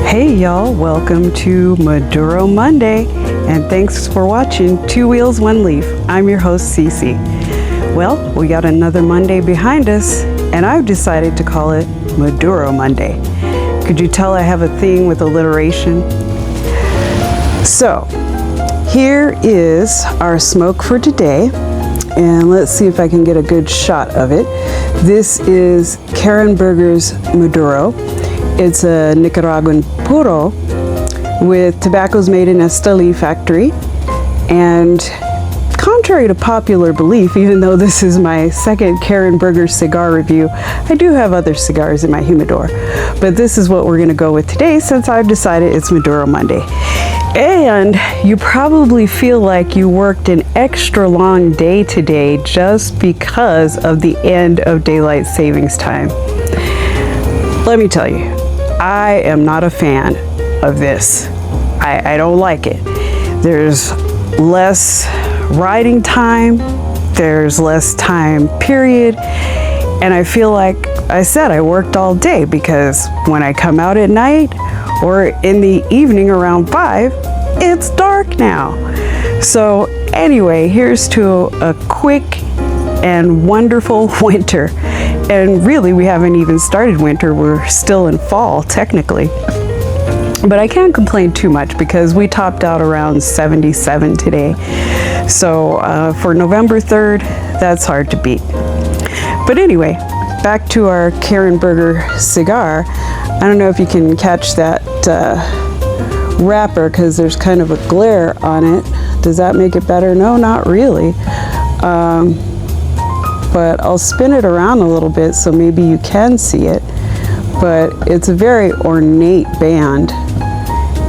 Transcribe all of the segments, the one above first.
Hey y'all, welcome to Maduro Monday, and thanks for watching Two Wheels, One Leaf. I'm your host, Cece. Well, we got another Monday behind us, and I've decided to call it Maduro Monday. Could you tell I have a thing with alliteration? So, here is our smoke for today, and let's see if I can get a good shot of it. This is Karen Berger's Maduro. It's a Nicaraguan puro with tobaccos made in Esteli factory. And contrary to popular belief, even though this is my second Karen Berger cigar review, I do have other cigars in my humidor. But this is what we're going to go with today since I've decided it's Maduro Monday. And you probably feel like you worked an extra long day today just because of the end of daylight savings time. Let me tell you, I am not a fan of this. I don't like it. There's less riding time, there's less time period, and I feel like I said I worked all day because when I come out at night or in the evening around 5, it's dark now. So anyway, here's to a quick and wonderful winter. And really, we haven't even started winter. We're still in fall, technically. But I can't complain too much because we topped out around 77 today. So for November 3rd, that's hard to beat. But anyway, back to our Karen Berger cigar. I don't know if you can catch that wrapper because there's kind of a glare on it. Does that make it better? No, not really. But I'll spin it around a little bit so maybe you can see it. But it's a very ornate band,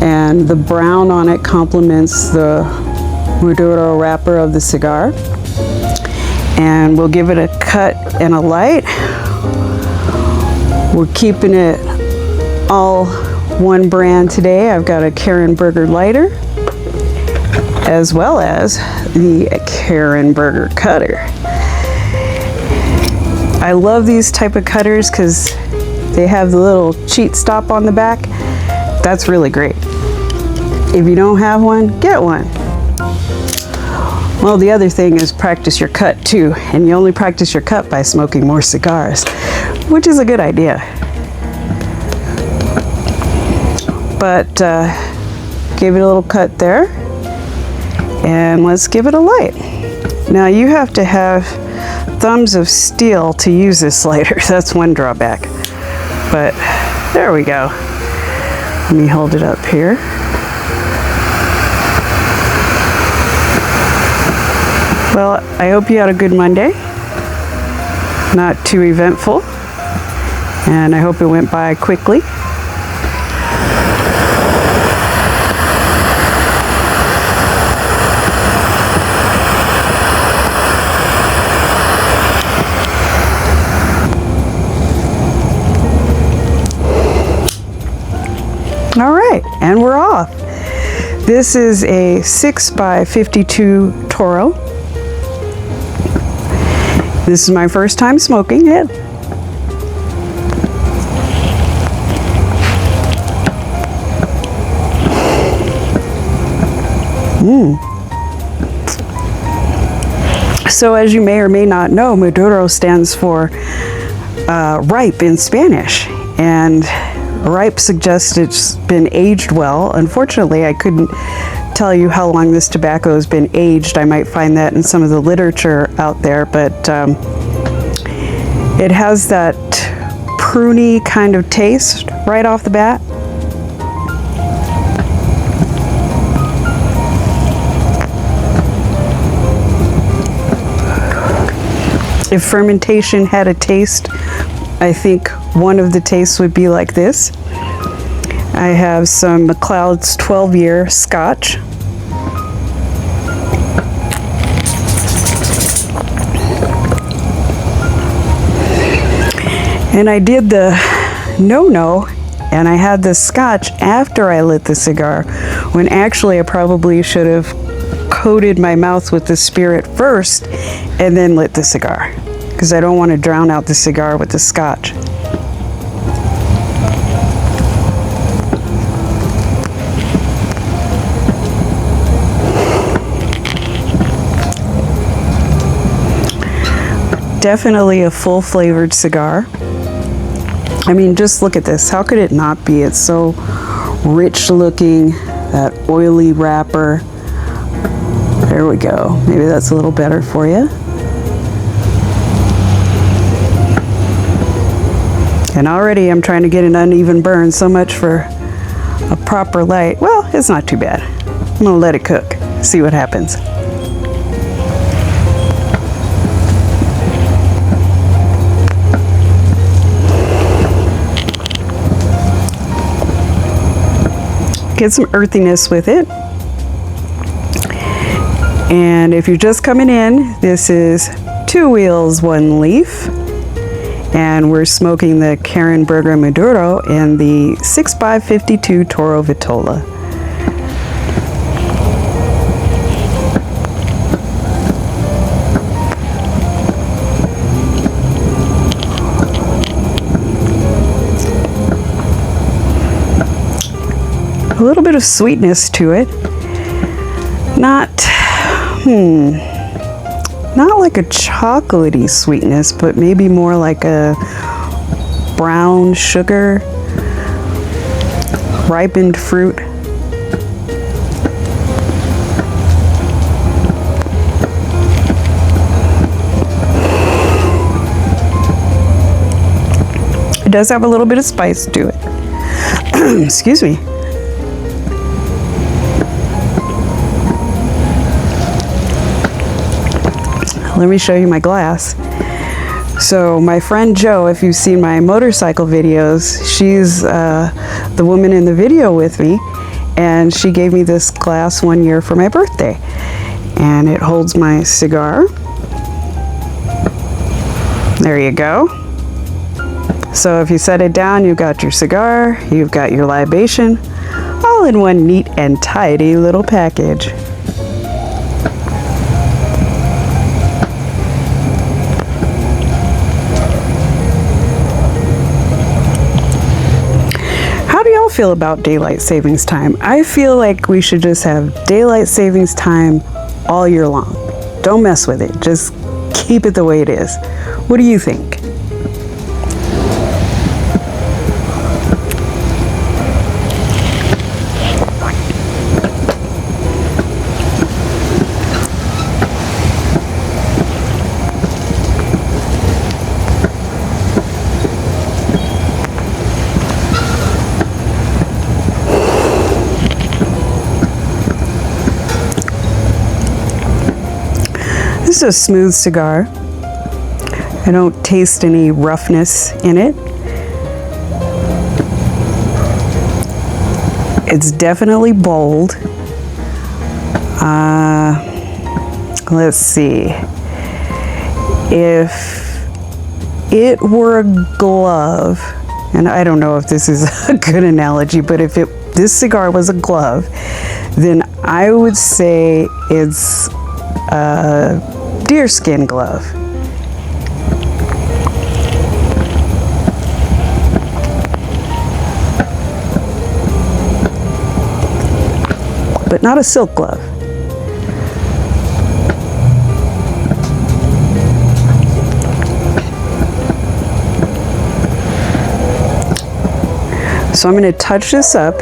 and the brown on it complements the Maduro wrapper of the cigar. And we'll give it a cut and a light. We're keeping it all one brand today. I've got a Karen Berger lighter as well as the Karen Berger cutter. I love these type of cutters because they have the little cheat stop on the back. That's really great. If you don't have one, get one. Well, the other thing is practice your cut too, and you only practice your cut by smoking more cigars, which is a good idea. But give it a little cut there, and let's give it a light. Now you have to have thumbs of steel to use this lighter. That's one drawback. But there we go. Let me hold it up here. Well, I hope you had a good Monday. Not too eventful. And I hope it went by quickly. All right, and we're off. This is a 6x52 Toro. This is my first time smoking it. So as you may or may not know, Maduro stands for ripe in Spanish, and ripe suggests it's been aged well. Unfortunately, I couldn't tell you how long this tobacco has been aged. I might find that in some of the literature out there, but it has that pruny kind of taste right off the bat. If fermentation had a taste, I think one of the tastes would be like this. I have some McLeod's 12-year Scotch. And I did the no-no, and I had the Scotch after I lit the cigar, when actually I probably should have coated my mouth with the spirit first and then lit the cigar, because I don't want to drown out the cigar with the Scotch. definitely a full flavored cigar. I mean, just look at this. How could it not be? It's so rich looking, that oily wrapper. There we go. Maybe that's a little better for you. And already I'm trying to get an uneven burn. So much for a proper light. Well, it's not too bad. I'm gonna let it cook, see what happens. Get some earthiness with it. And if you're just coming in, this is Two Wheels, One Leaf. And we're smoking the BERGER Maduro and the 6x52 Toro Vitola. A little bit of sweetness to it. Not like a chocolatey sweetness, but maybe more like a brown sugar, ripened fruit. It does have a little bit of spice to it. Excuse me. Let me show you my glass. So my friend Jo, if you've seen my motorcycle videos, she's the woman in the video with me, and she gave me this glass one year for my birthday. And it holds my cigar. There you go. So if you set it down, you've got your cigar, you've got your libation, all in one neat and tidy little package. Feel about daylight savings time? I feel like we should just have daylight savings time all year long. Don't mess with it. Just keep it the way it is. What do you think? This is a smooth cigar. I don't taste any roughness in it. It's definitely bold. Let's see. If it were a glove, and I don't know if this is a good analogy, but if this cigar was a glove, then I would say it's a deerskin glove. But not a silk glove. So I'm going to touch this up,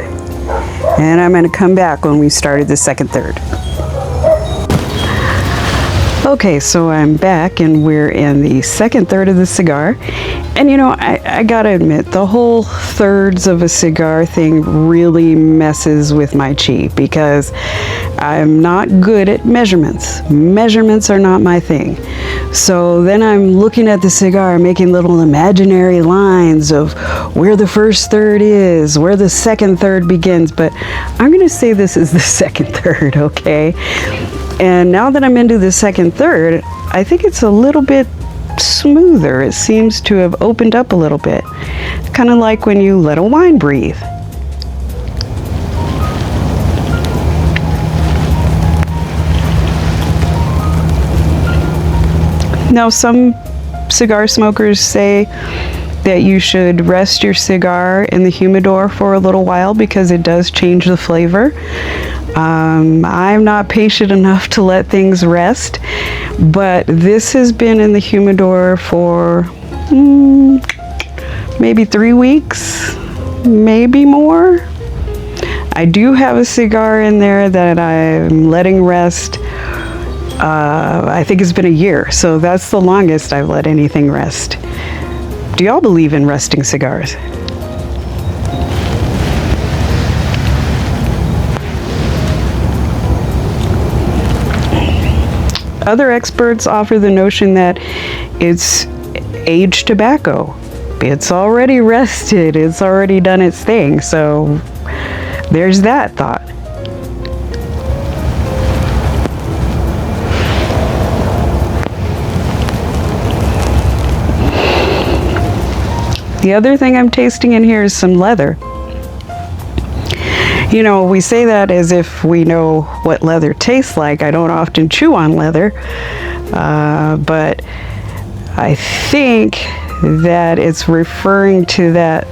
and I'm going to come back when we started the second third. Okay, so I'm back and we're in the second third of the cigar. And you know, I gotta admit, the whole thirds of a cigar thing really messes with my chi because I'm not good at measurements. Measurements are not my thing. So then I'm looking at the cigar, making little imaginary lines of where the first third is, where the second third begins. But I'm gonna say this is the second third, okay? And now that I'm into the second third, I think it's a little bit smoother. It seems to have opened up a little bit. Kind of like when you let a wine breathe. Now some cigar smokers say that you should rest your cigar in the humidor for a little while because it does change the flavor. I'm not patient enough to let things rest, but this has been in the humidor for maybe 3 weeks, maybe more. I do have a cigar in there that I'm letting rest. I think it's been a year, so that's the longest I've let anything rest. Do y'all believe in resting cigars? Other experts offer the notion that it's aged tobacco. It's already rested, it's already done its thing, so there's that thought. The other thing I'm tasting in here is some leather. You know, we say that as if we know what leather tastes like. I don't often chew on leather, but I think that it's referring to that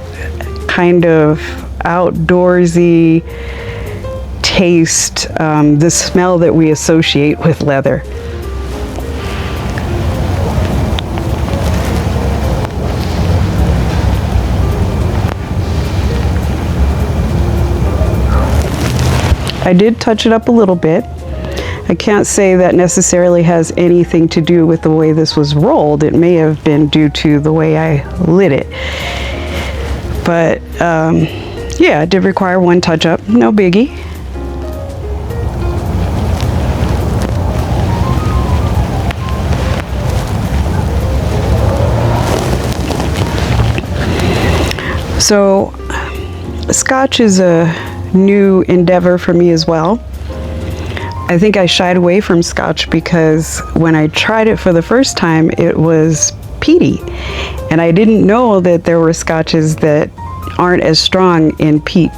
kind of outdoorsy taste, the smell that we associate with leather. I did touch it up a little bit. I can't say that necessarily has anything to do with the way this was rolled. It may have been due to the way I lit it. But yeah, it did require one touch up, no biggie. So Scotch is a new endeavor for me as well. I think I shied away from Scotch because when I tried it for the first time, it was peaty. And I didn't know that there were Scotches that aren't as strong in peat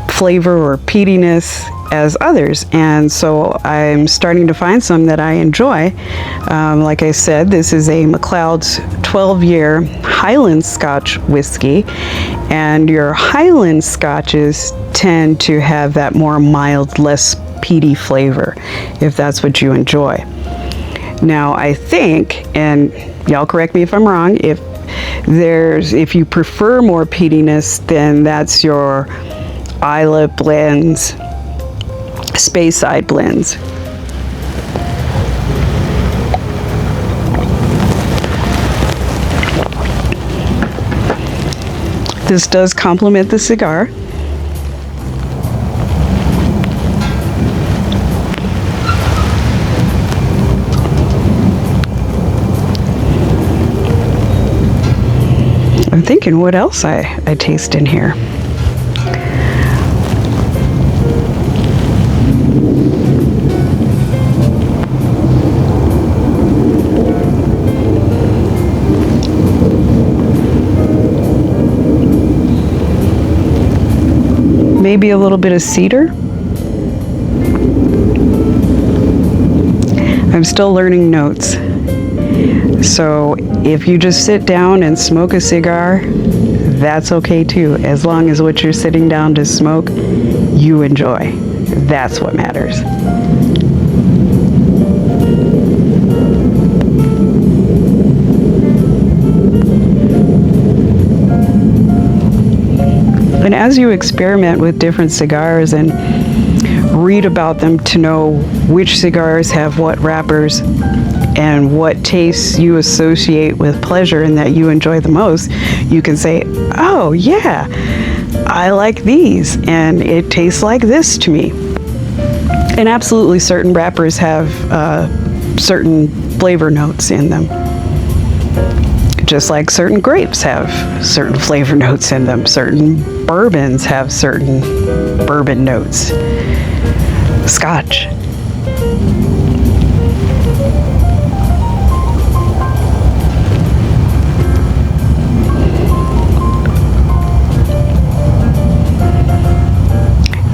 flavor or peatiness as others. And so I'm starting to find some that I enjoy. Like I said, this is a MacLeod's 12-year Highland Scotch whiskey. And your Highland Scotches tend to have that more mild, less peaty flavor, if that's what you enjoy. Now, I think, and y'all correct me if I'm wrong, if you prefer more peatiness, then that's your Isla blends, Speyside blends. This does complement the cigar. I'm thinking what else I taste in here. Maybe a little bit of cedar. I'm still learning notes. So if you just sit down and smoke a cigar, that's okay too, as long as what you're sitting down to smoke, you enjoy. That's what matters. And as you experiment with different cigars and read about them to know which cigars have what wrappers and what tastes you associate with pleasure and that you enjoy the most, you can say, oh yeah, I like these and it tastes like this to me. And absolutely certain wrappers have certain flavor notes in them. Just like certain grapes have certain flavor notes in them. Certain bourbons have certain bourbon notes. Scotch.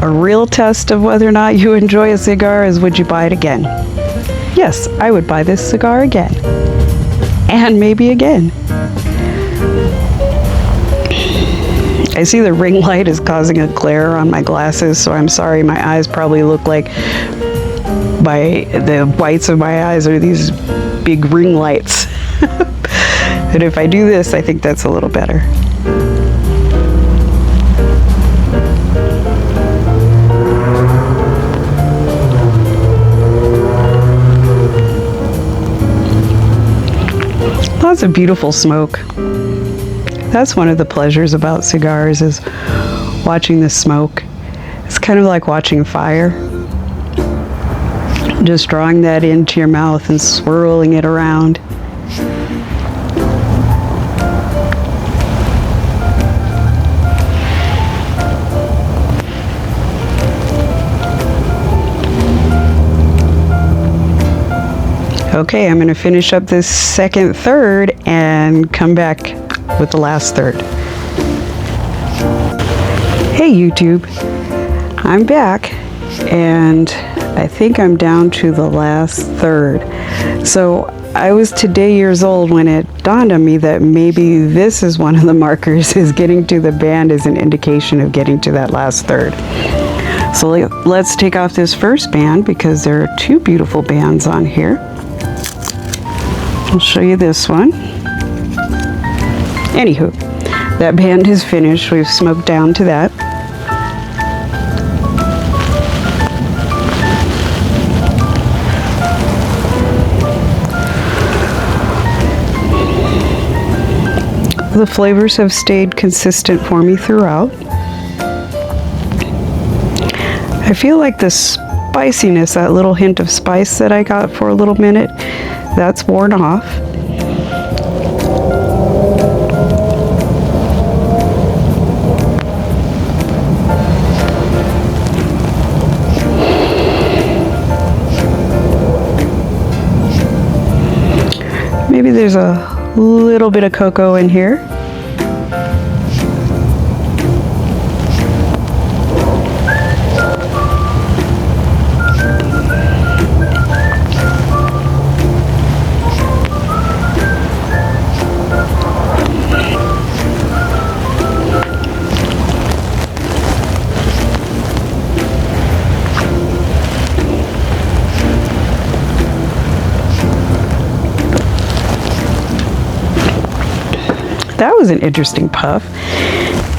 A real test of whether or not you enjoy a cigar is, would you buy it again? Yes, I would buy this cigar again. And maybe again. I see the ring light is causing a glare on my glasses, so I'm sorry. My eyes probably look like the whites of my eyes are these big ring lights. But if I do this, I think that's a little better. Lots of beautiful smoke. That's one of the pleasures about cigars, is watching the smoke. It's kind of like watching fire. Just drawing that into your mouth and swirling it around. Okay, I'm going to finish up this second third and come back with the last third. Hey YouTube, I'm back and I think I'm down to the last third. So I was today years old when it dawned on me that maybe this is one of the markers, is getting to the band is an indication of getting to that last third. So let's take off this first band because there are two beautiful bands on here. I'll show you this one. Anywho, that band is finished. We've smoked down to that. The flavors have stayed consistent for me throughout. I feel like the spiciness, that little hint of spice that I got for a little minute, that's worn off. Maybe there's a little bit of cocoa in here. That was an interesting puff.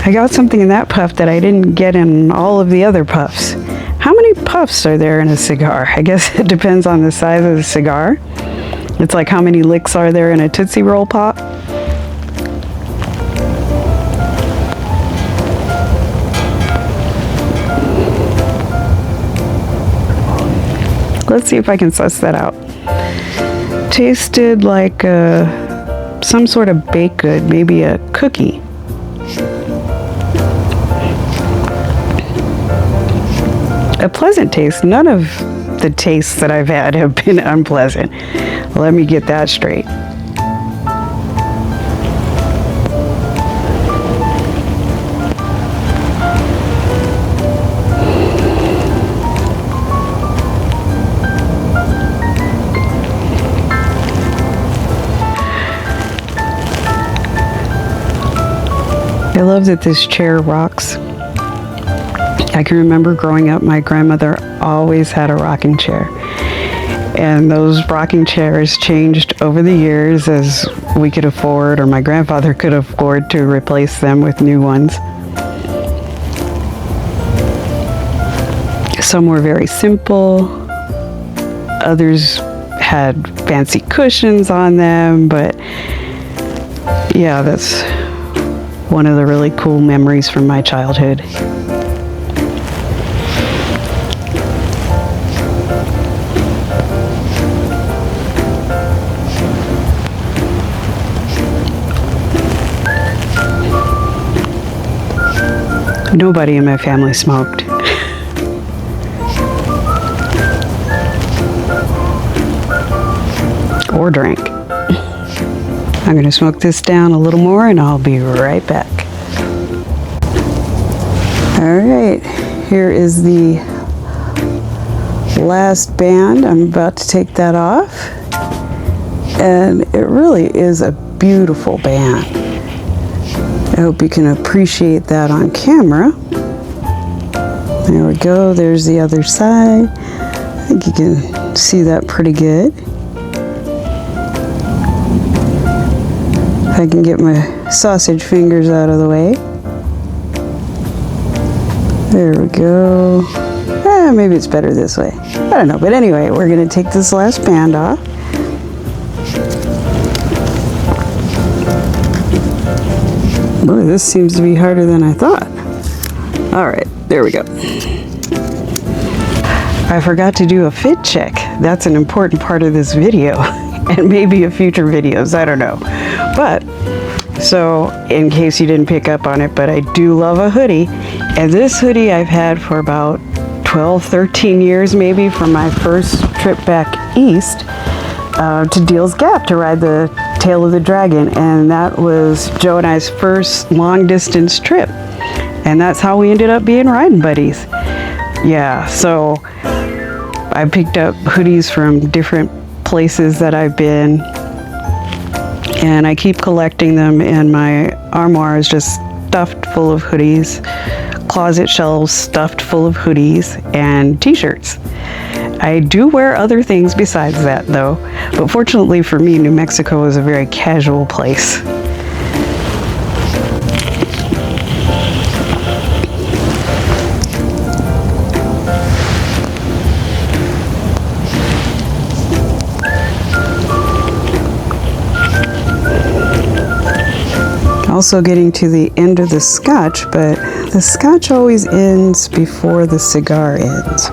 I got something in that puff that I didn't get in all of the other puffs. How many puffs are there in a cigar? I guess it depends on the size of the cigar. It's like how many licks are there in a Tootsie Roll pop? Let's see if I can suss that out. Tasted like some sort of baked good, maybe a cookie. A pleasant taste. None of the tastes that I've had have been unpleasant. Let me get that straight. I love that this chair rocks. I can remember growing up, my grandmother always had a rocking chair. And those rocking chairs changed over the years as we could afford, or my grandfather could afford, to replace them with new ones. Some were very simple. Others had fancy cushions on them, but yeah, that's one of the really cool memories from my childhood. Nobody in my family smoked. Or drank. I'm going to smoke this down a little more and I'll be right back. Alright, here is the last band. I'm about to take that off. And it really is a beautiful band. I hope you can appreciate that on camera. There we go, there's the other side. I think you can see that pretty good. If I can get my sausage fingers out of the way. There we go. Maybe it's better this way. I don't know, but anyway, we're gonna take this last band off. Boy, this seems to be harder than I thought. All right, there we go. I forgot to do a fit check. That's an important part of this video and maybe a future videos, I don't know. But, so in case you didn't pick up on it, but I do love a hoodie. And this hoodie I've had for about 12, 13 years maybe, from my first trip back east to Deal's Gap to ride the Tail of the Dragon, and that was Joe and I's first long distance trip, and that's how we ended up being riding buddies. Yeah, so I picked up hoodies from different places that I've been, and I keep collecting them, and my armoire is just stuffed full of hoodies, closet shelves stuffed full of hoodies and t-shirts. I do wear other things besides that though, but fortunately for me, New Mexico is a very casual place. Also getting to the end of the scotch, but the scotch always ends before the cigar ends.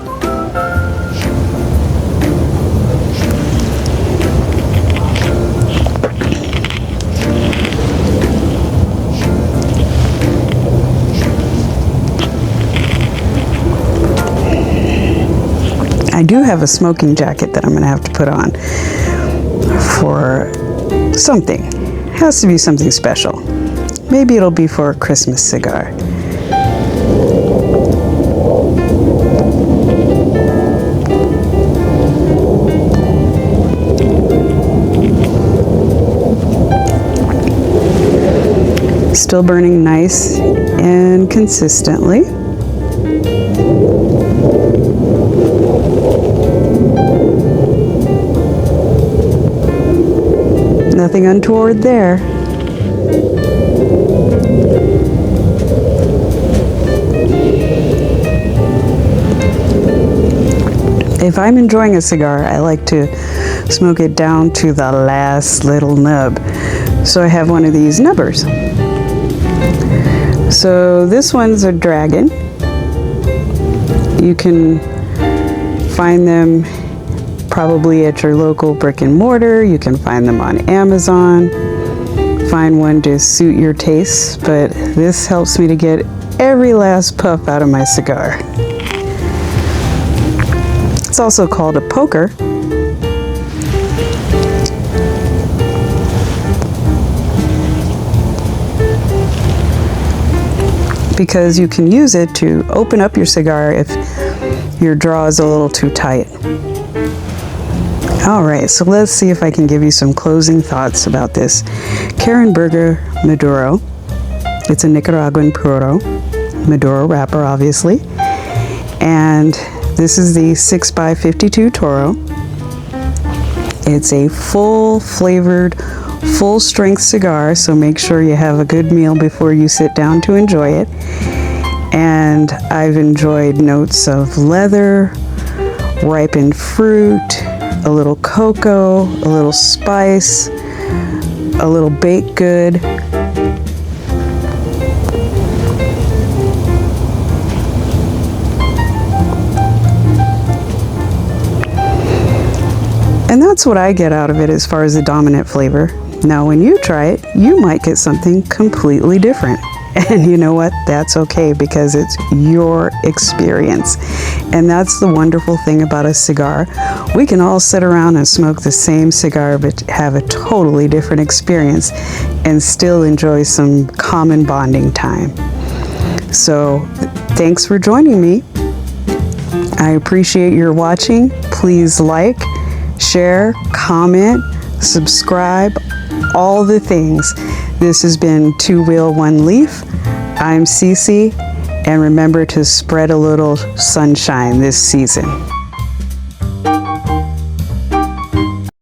I do have a smoking jacket that I'm gonna have to put on for something. It has to be something special. Maybe it'll be for a Christmas cigar. Still burning nice and consistently. Nothing untoward there. If I'm enjoying a cigar, I like to smoke it down to the last little nub. So I have one of these nubbers. So this one's a Dragon. You can find them probably at your local brick and mortar. You can find them on Amazon. Find one to suit your tastes, but this helps me to get every last puff out of my cigar. It's also called a poker. Because you can use it to open up your cigar if your draw is a little too tight. All right, so let's see if I can give you some closing thoughts about this BERGER Maduro. It's a Nicaraguan puro, Maduro wrapper obviously. And this is the 6x52 Toro. It's a full flavored, full strength cigar, so make sure you have a good meal before you sit down to enjoy it. And I've enjoyed notes of leather, ripened fruit, a little cocoa, a little spice, a little baked good. And that's what I get out of it as far as the dominant flavor. Now when you try it, you might get something completely different. And you know what? That's okay, because it's your experience. And that's the wonderful thing about a cigar. We can all sit around and smoke the same cigar, but have a totally different experience and still enjoy some common bonding time. So thanks for joining me. I appreciate your watching. Please like, share, comment, subscribe, all the things. This has been Two Wheel, One Leaf. I'm Cece, and remember to spread a little sunshine this season.